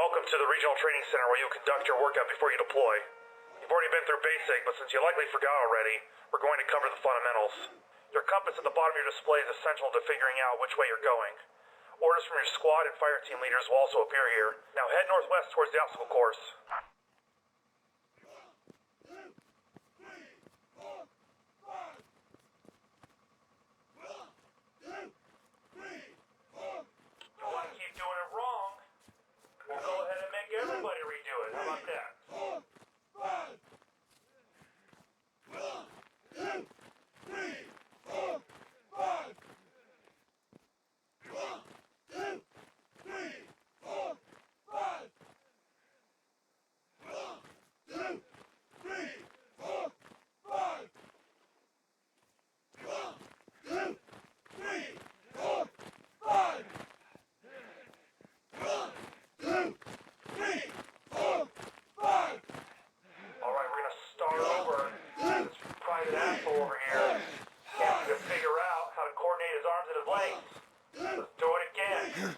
Welcome to the Regional Training Center where you'll conduct your workout before you deploy. You've already been through basic, but since you likely forgot already, we're going to cover the fundamentals. Your compass at the bottom of your display is essential to figuring out which way you're going. Orders from your squad and fire team leaders will also appear here. Now head northwest towards the obstacle course. You want to keep doing it wrong? We'll go ahead and make everybody redo it. How about that? Over here, can't even figure out how to coordinate his arms and his legs. Let's do it again.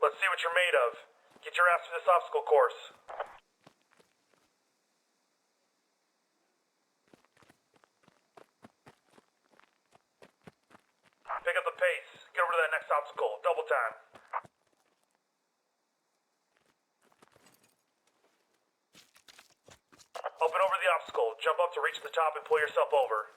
Let's see what you're made of. Get your ass to this obstacle course. Pick up the pace. Get over to that next obstacle. Double time. Open over the obstacle. Jump up to reach the top and pull yourself over.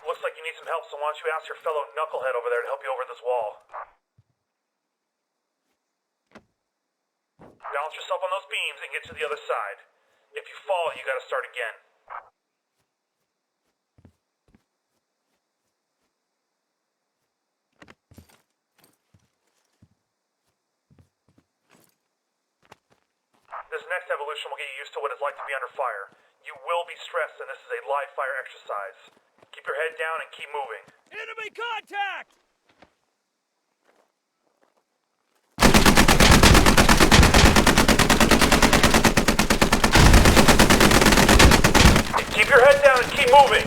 Looks like you need some help, so why don't you ask your fellow knucklehead over there to help you over this wall. Balance yourself on those beams and get to the other side. If you fall, you gotta start again. This next evolution will get you used to what it's like to be under fire. You will be stressed, and this is a live fire exercise. Keep your head down and keep moving. Enemy contact! Keep your head down and keep moving.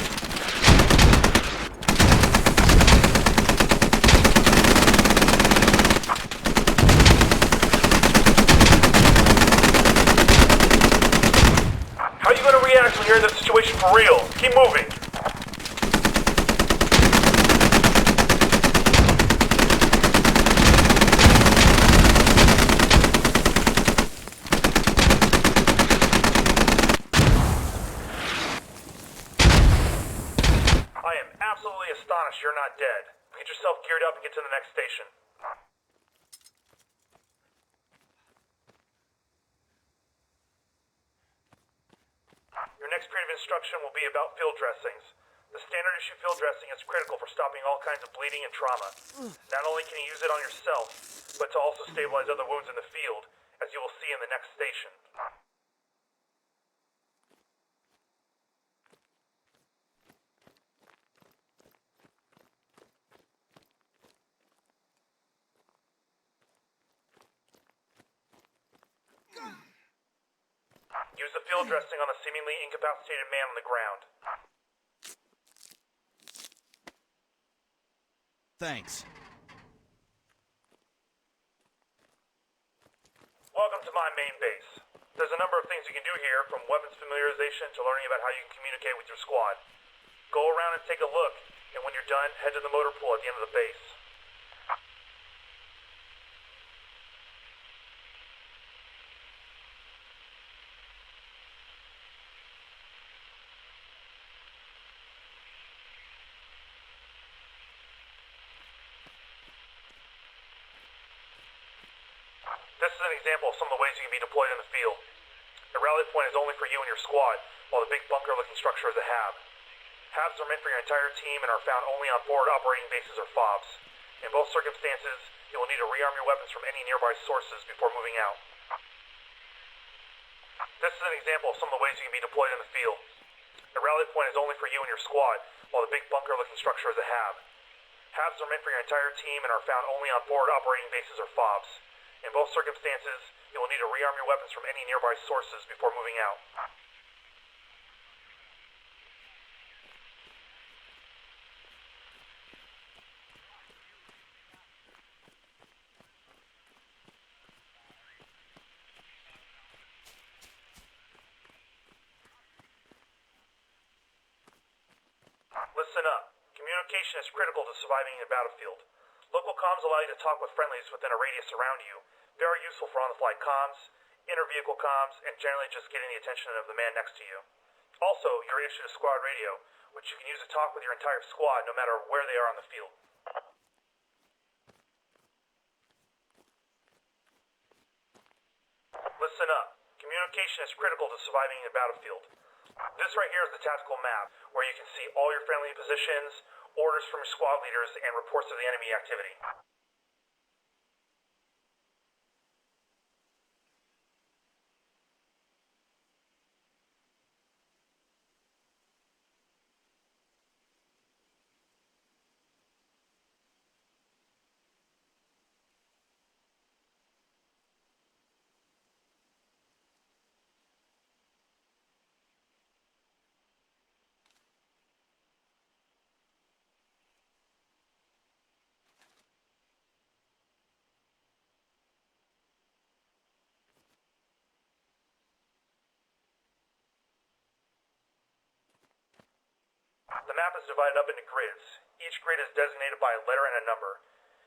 How are you going to react when you're in this situation for real? Keep moving. Absolutely astonished you're not dead. Get yourself geared up and get to the next station. Your next period of instruction will be about field dressings. The standard issue field dressing is critical for stopping all kinds of bleeding and trauma. Not only can you use it on yourself, but to also stabilize other wounds in the field, as you will see in the next station. Use the field dressing on the seemingly incapacitated man on the ground. Thanks. Welcome to my main base. There's a number of things you can do here, from weapons familiarization to learning about how you can communicate with your squad. Go around and take a look, and when you're done, head to the motor pool at the end of the base. This is an example of some of the ways you can be deployed in the field. The rally point is only for you and your squad, while the big bunker-looking structure is a HAB. HABs are meant for your entire team and are found only on forward operating bases or FOBs. In both circumstances, you will need to rearm your weapons from any nearby sources before moving out. This is an example of some of the ways you can be deployed in the field. The rally point is only for you and your squad, while the big bunker-looking structure is a HAB. HABs are meant for your entire team and are found only on forward operating bases or FOBs. In both circumstances, you will need to rearm your weapons from any nearby sources before moving out. Listen up. Communication is critical to surviving in a battlefield. Local comms allow you to talk with friendlies within a radius around you. Very useful for on-the-fly comms, inter-vehicle comms, and generally just getting the attention of the man next to you. Also, you're issued a squad radio, which you can use to talk with your entire squad no matter where they are on the field. Listen up. Communication is critical to surviving in a battlefield. This right here is the tactical map, where you can see all your friendly positions, orders from your squad leaders, and reports of the enemy activity. The map is divided up into grids. Each grid is designated by a letter and a number.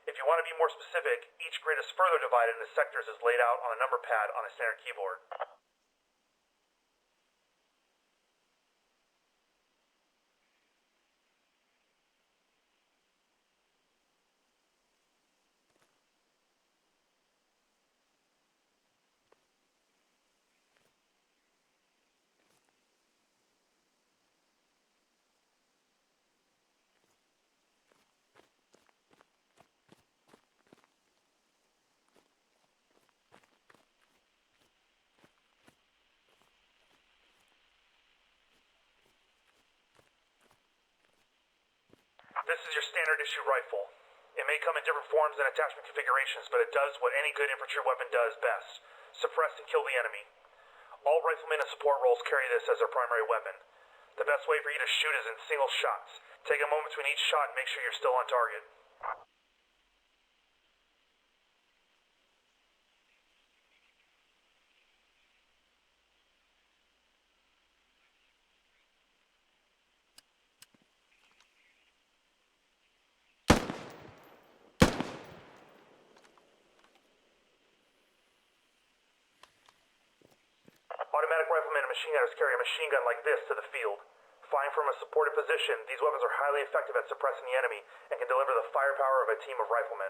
If you want to be more specific, each grid is further divided into sectors as laid out on a number pad on a standard keyboard. This is your standard issue rifle. It may come in different forms and attachment configurations, but it does what any good infantry weapon does best: suppress and kill the enemy. All riflemen and support roles carry this as their primary weapon. The best way for you to shoot is in single shots. Take a moment between each shot and make sure you're still on target. Automatic riflemen and machine gunners carry a machine gun like this to the field. Firing from a supported position, these weapons are highly effective at suppressing the enemy and can deliver the firepower of a team of riflemen.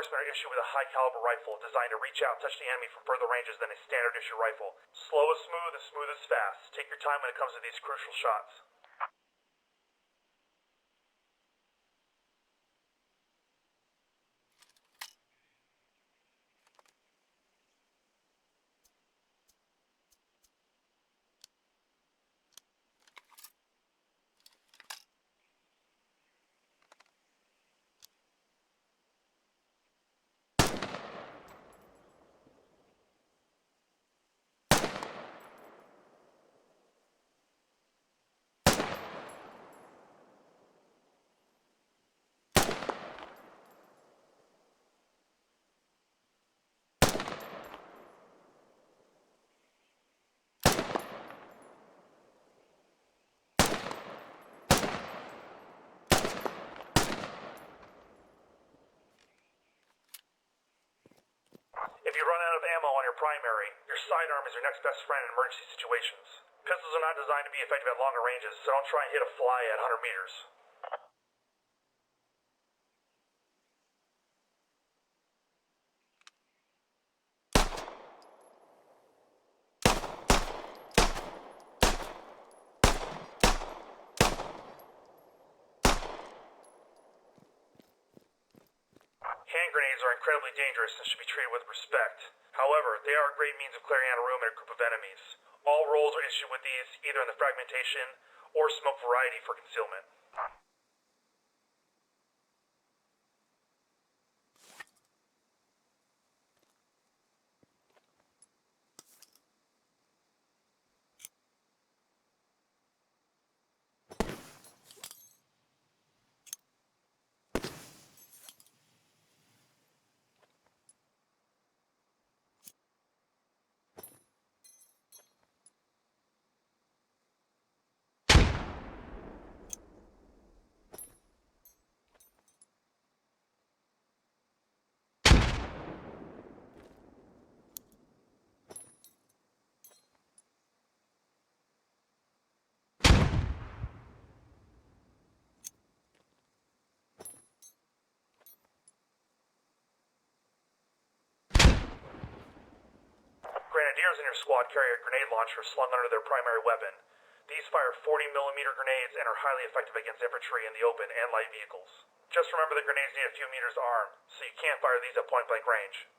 Marksmen are issued with a high-caliber rifle designed to reach out and touch the enemy from further ranges than a standard-issue rifle. Slow is smooth is fast. Take your time when it comes to these crucial shots. If you run out of ammo on your primary, your sidearm is your next best friend in emergency situations. Pistols are not designed to be effective at longer ranges, so don't try and hit a fly at 100 meters. Hand grenades are incredibly dangerous and should be treated with respect. However, they are a great means of clearing out a room in a group of enemies. All rolls are issued with these either in the fragmentation or smoke variety for concealment. Grenadiers in your squad carry a grenade launcher slung under their primary weapon. These fire 40mm grenades and are highly effective against infantry in the open and light vehicles. Just remember the grenades need a few meters to arm, so you can't fire these at point-blank range.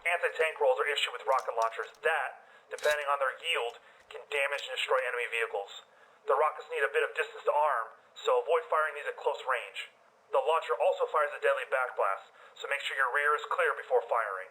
Anti-tank rolls are issued with rocket launchers that, depending on their yield, can damage and destroy enemy vehicles. The rockets need a bit of distance to arm, so avoid firing these at close range. The launcher also fires a deadly backblast, so make sure your rear is clear before firing.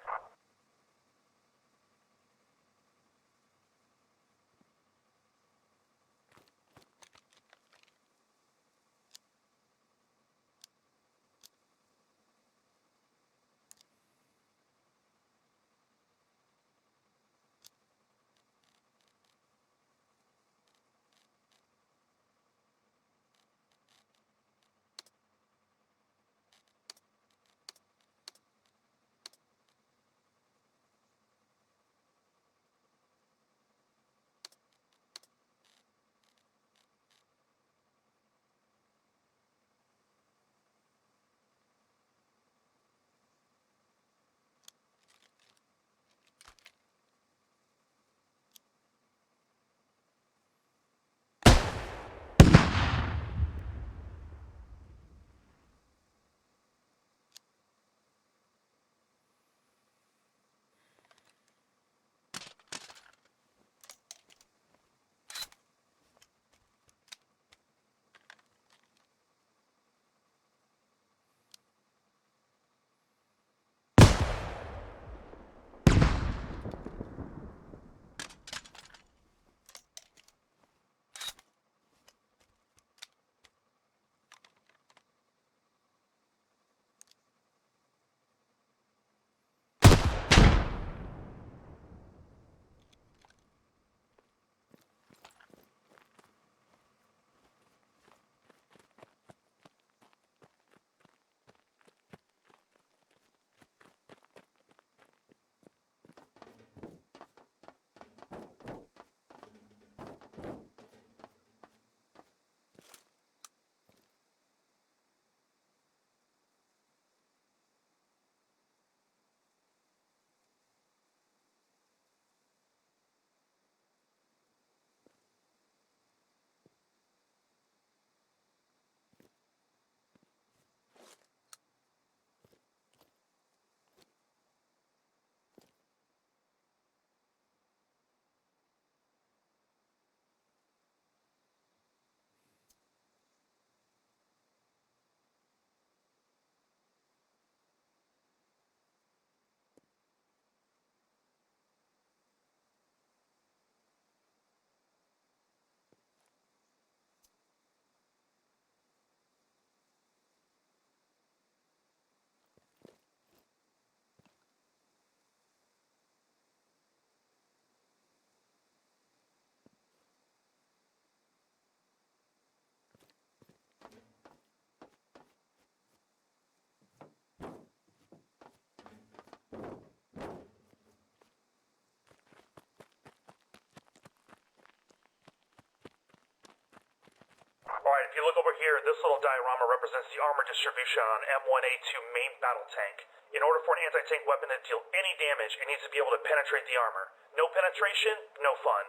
if you look over here, this little diorama represents the armor distribution on M1A2 main battle tank. In order for an anti-tank weapon to deal any damage, it needs to be able to penetrate the armor. No penetration, no fun.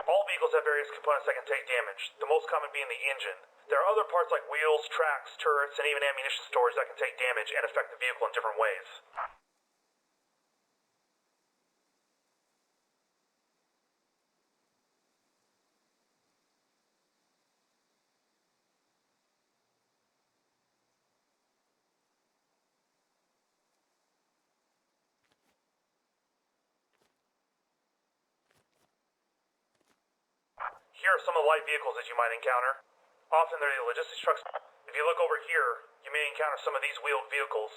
All vehicles have various components that can take damage, the most common being the engine. There are other parts like wheels, tracks, turrets, and even ammunition storage that can take damage and affect the vehicle in different ways. Here are some of the light vehicles that you might encounter. Often they're the logistics trucks. If you look over here, you may encounter some of these wheeled vehicles.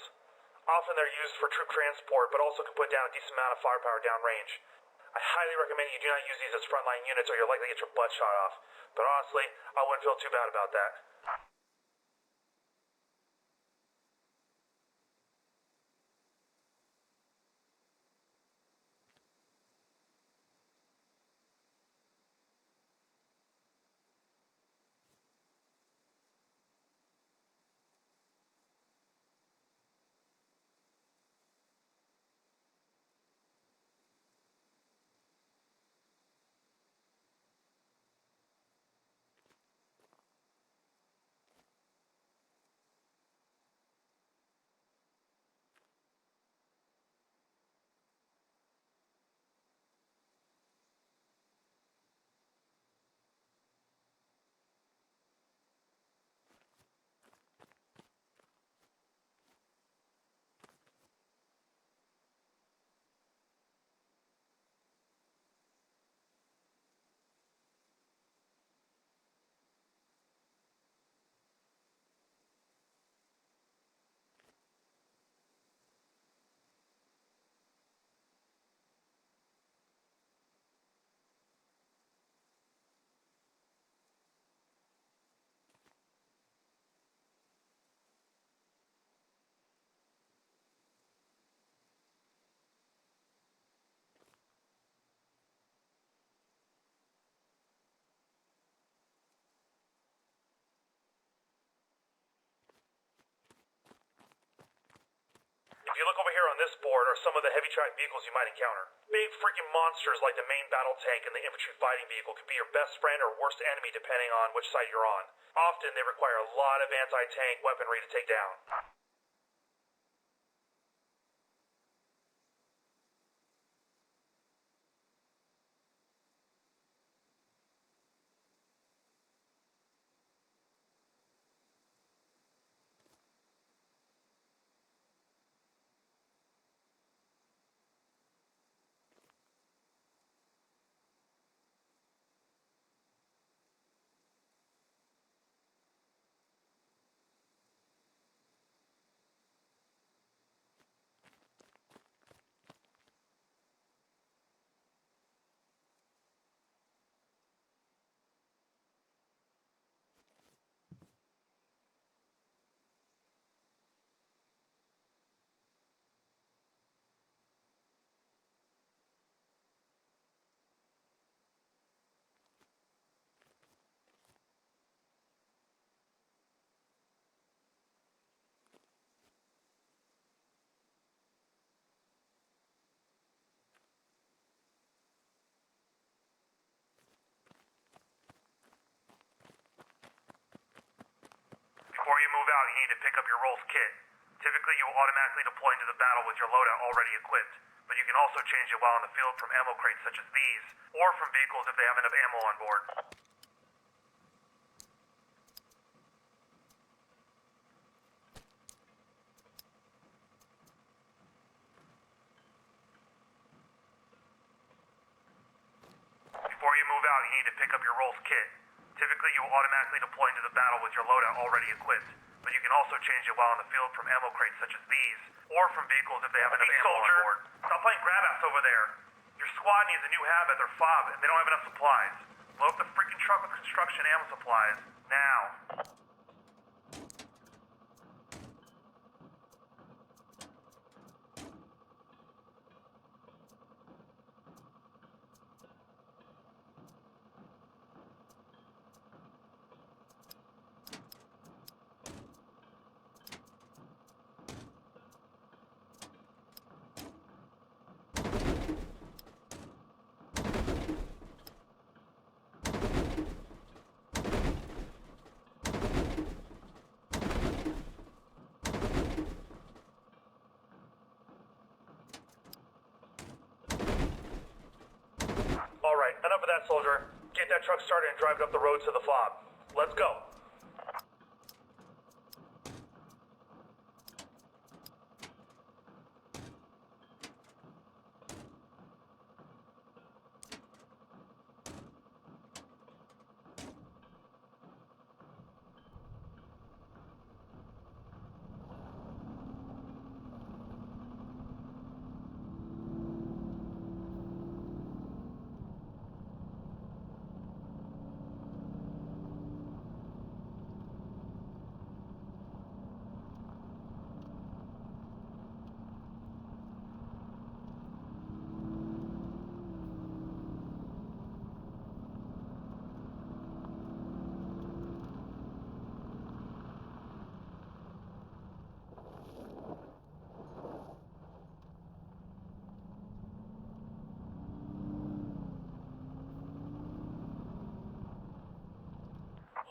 Often they're used for troop transport, but also can put down a decent amount of firepower downrange. I highly recommend you do not use these as frontline units or you're likely to get your butt shot off. But honestly, I wouldn't feel too bad about that. If you look over here on this board are some of the heavy tracked vehicles you might encounter. Big freaking monsters like the main battle tank and the infantry fighting vehicle can be your best friend or worst enemy depending on which side you're on. Often they require a lot of anti-tank weaponry to take down. Before you move out, you need to pick up your Rolls kit. Typically, you will automatically deploy into the battle with your loadout already equipped, but you can also change it while in the field from ammo crates such as these, or from vehicles if they have enough ammo on board. Before you move out, you need to pick up your Rolls kit. Typically, you will automatically deploy into the battle with your loadout already equipped, but you can also change it while in the field from ammo crates such as these, Or from vehicles if they have enough ammo on board. Stop playing grab-ass over there. Your squad needs a new hab at their fob, and they don't have enough supplies. Load up the freaking truck with construction ammo supplies. Now. Alright, enough of that, soldier. Get that truck started and drive it up the road to the fob. Let's go.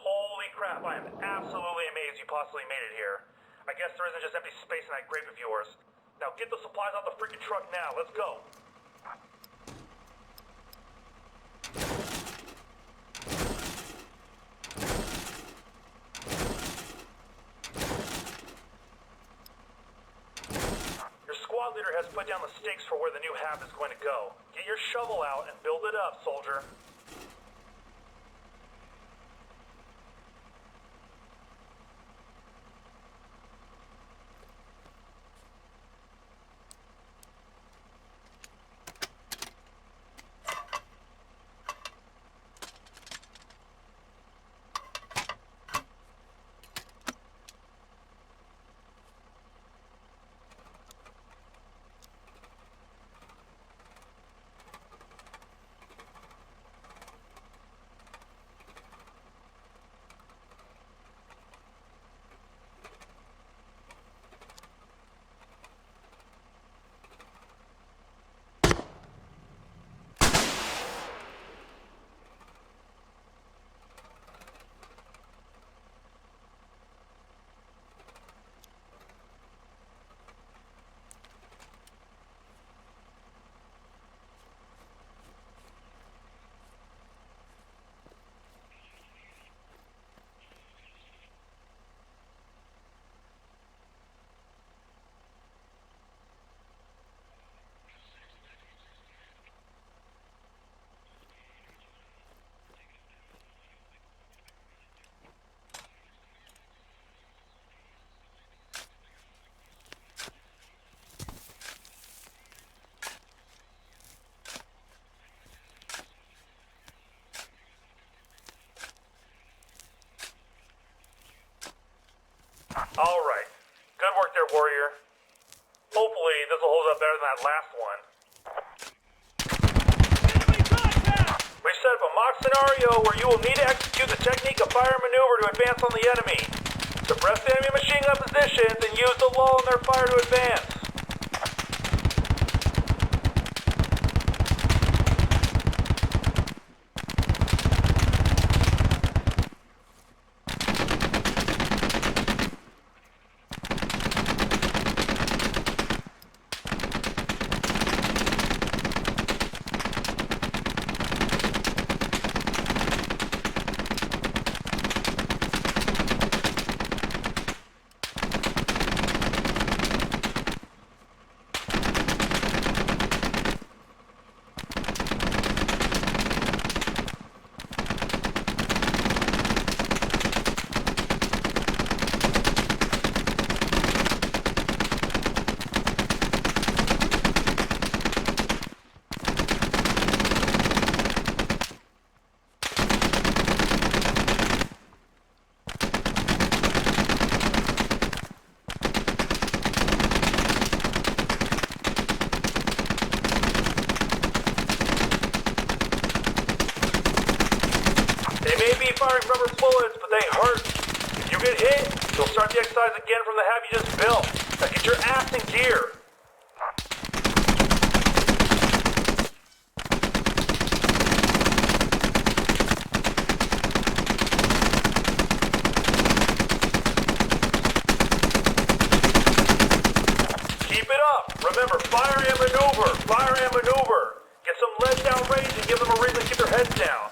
Holy crap, I am absolutely amazed you possibly made it here. I guess there isn't just empty space in that grave of yours. Now get the supplies out the freaking truck now, let's go. Your squad leader has put down the stakes for where the new hab is going to go. Get your shovel out and build it up, soldier. Alright. Good work there, warrior. Hopefully this will hold up better than that last one. Enemy contact! We set up a mock scenario where you will need to execute the technique of fire maneuver to advance on the enemy. Suppress the enemy machine gun positions and use the lull in their fire to advance. firing rubber bullets, but they hurt. If you get hit, you'll start the exercise again from the half you just built. Now get your ass in gear. Keep it up. Remember, fire and maneuver. Fire and maneuver. Get some lead down range and give them a reason to keep their heads down.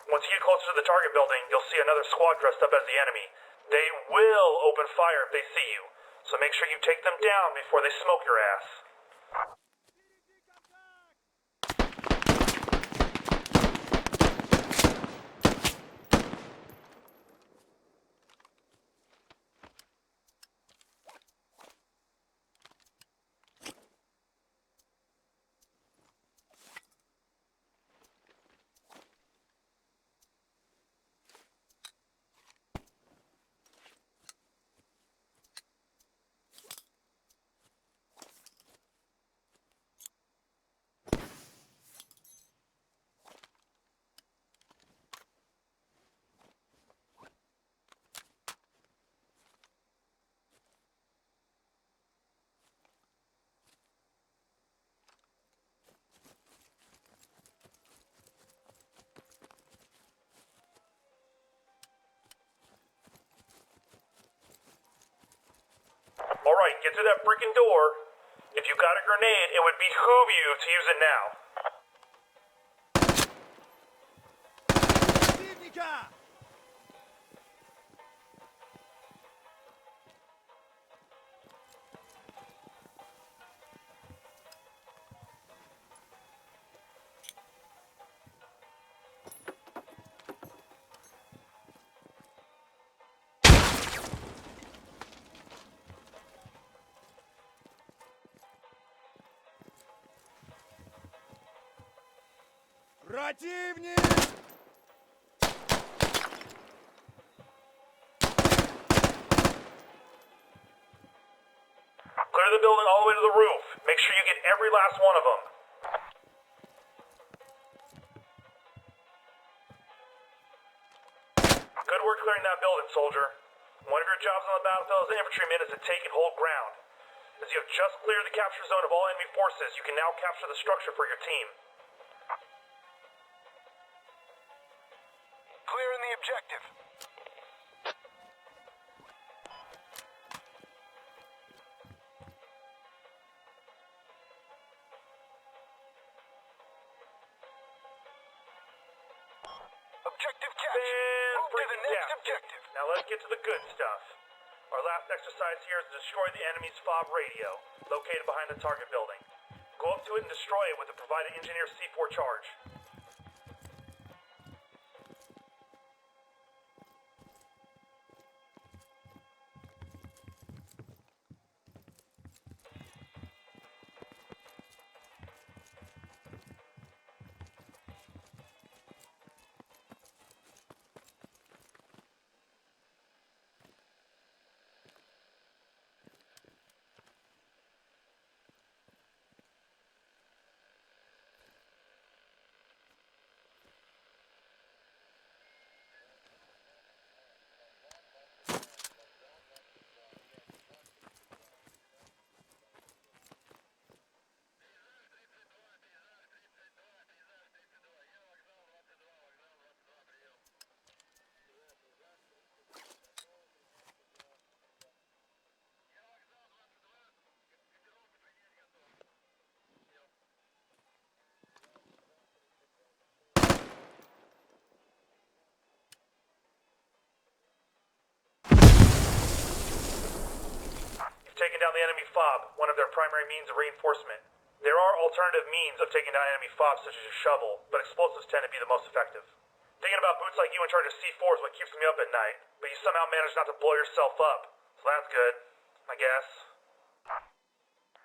Once you get closer to the target building, you'll see another squad dressed up as the enemy. They will open fire if they see you, so make sure you take them down before they smoke your ass. Alright, get to that freaking door. If you got a grenade, it would behoove you to use it now. Противника! Противник! Clear the building all the way to the roof. Make sure you get every last one of them. Good work clearing that building, soldier. One of your jobs on the battlefield as an infantryman is to take and hold ground. As you have just cleared the capture zone of all enemy forces, you can now capture the structure for your team. Clearing the objective. Objective captured. Move to the next objective. Now let's get to the good stuff. Our last exercise here is to destroy the enemy's FOB radio, located behind the target building. Go up to it and destroy it with the provided engineer C4 charge. taking down the enemy fob, one of their primary means of reinforcement. There are alternative means of taking down enemy fobs such as a shovel, but explosives tend to be the most effective. Thinking about boots like you in charge of C4 is what keeps me up at night, but you somehow managed not to blow yourself up, so that's good, I guess.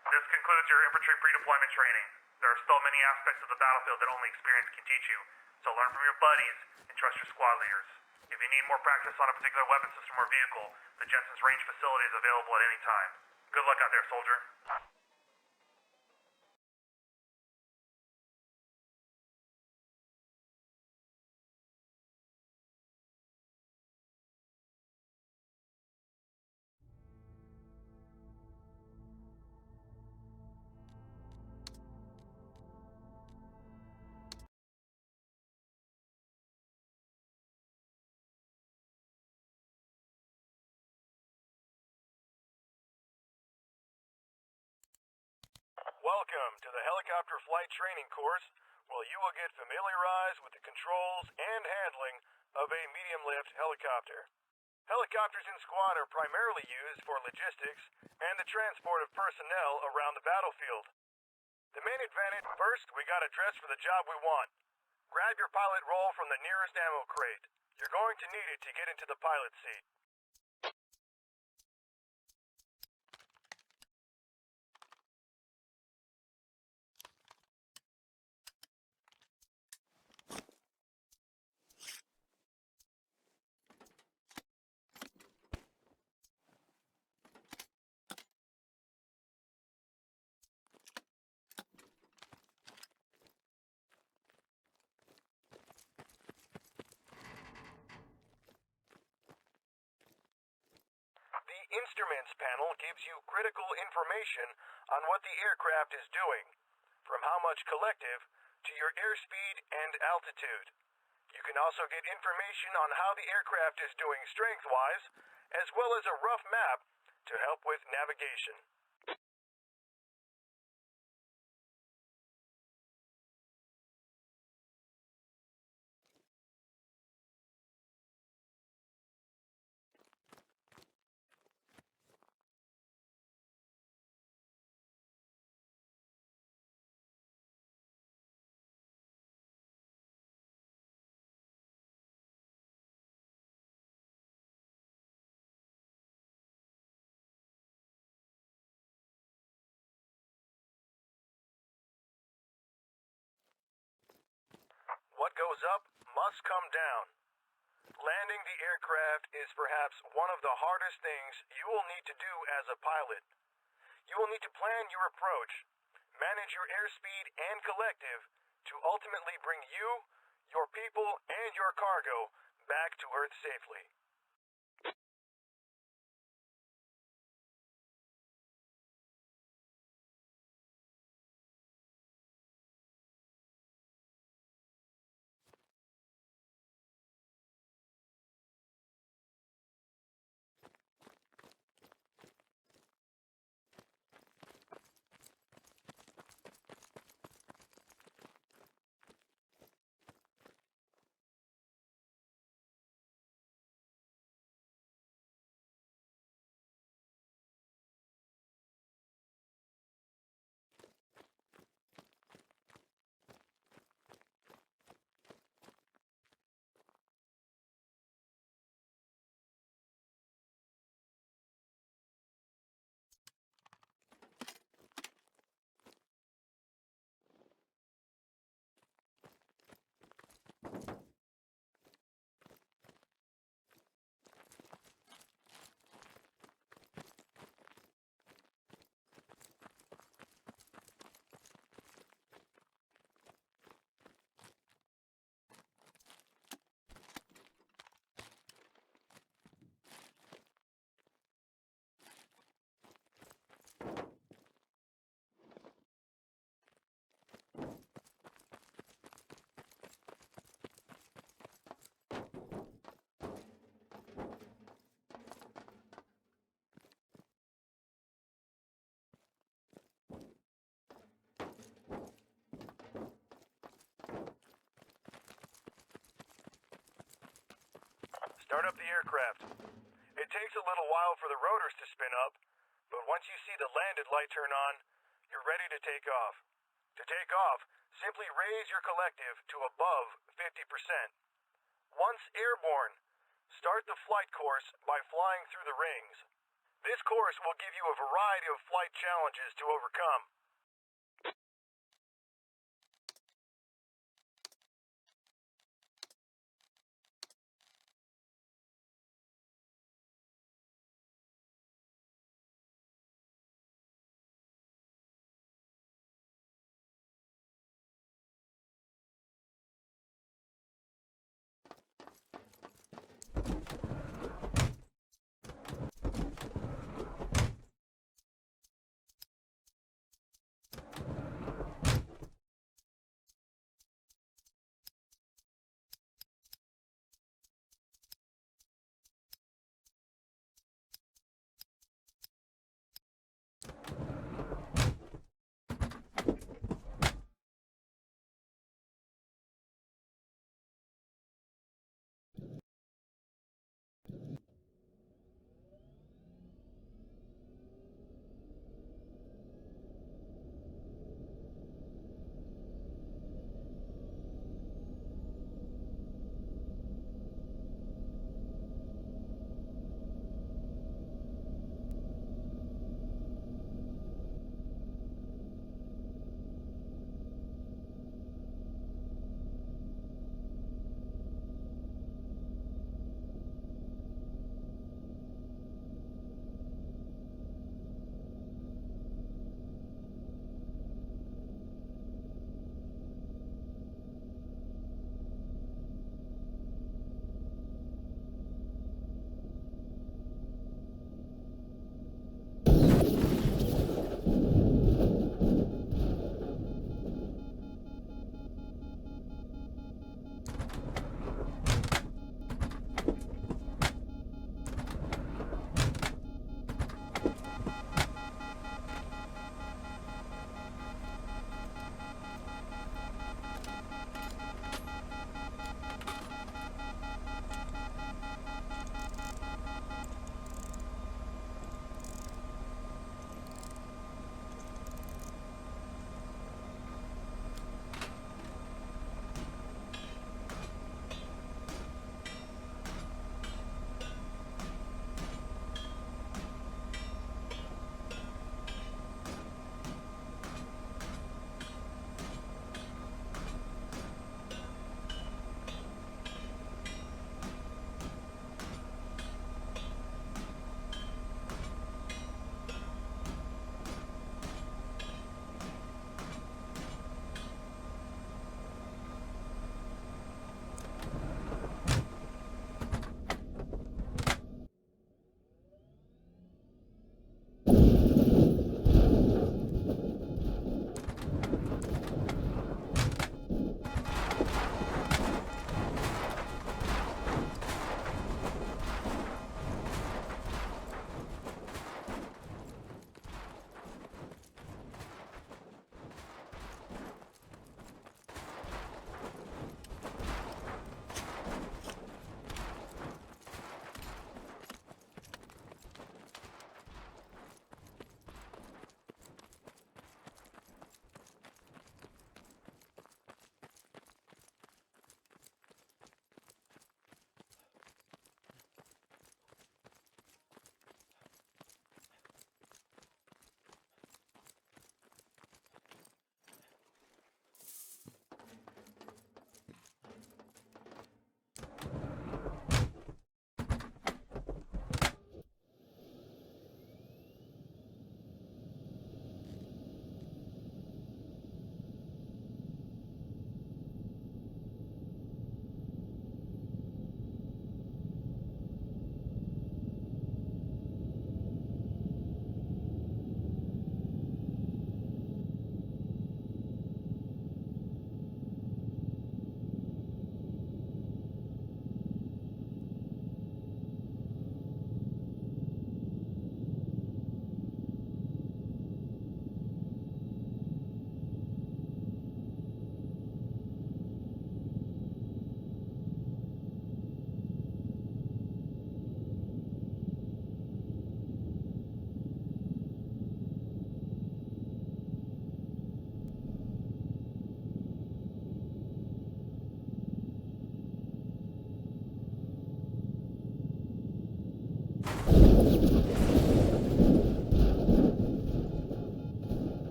This concludes your infantry pre-deployment training. There are still many aspects of the battlefield that only experience can teach you, so learn from your buddies and trust your squad leaders. If you need more practice on a particular weapon system or vehicle, the Jensen's range facility is available at any time. Good luck out there, soldier. Welcome to the helicopter flight training course, where you will get familiarized with the controls and handling of a medium-lift helicopter. Helicopters in squad are primarily used for logistics and the transport of personnel around the battlefield. The main advantage: first, we gotta dress for the job we want. Grab your pilot roll from the nearest ammo crate. You're going to need it to get into the pilot seat. The instruments panel gives you critical information on what the aircraft is doing, from how much collective to your airspeed and altitude. You can also get information on how the aircraft is doing strength-wise, as well as a rough map to help with navigation. What goes up must come down. Landing the aircraft is perhaps one of the hardest things you will need to do as a pilot. You will need to plan your approach, manage your airspeed and collective to ultimately bring you, your people, and your cargo back to Earth safely. Start up the aircraft. It takes a little while for the rotors to spin up, But once you see the landed light turn on, you're ready to take off. To take off, simply raise your collective to above 50%. Once airborne, start the flight course by flying through the rings. This course will give you a variety of flight challenges to overcome.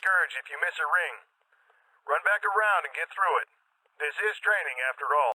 discouraged if you miss a ring. Run back around and get through it. This is training, after all.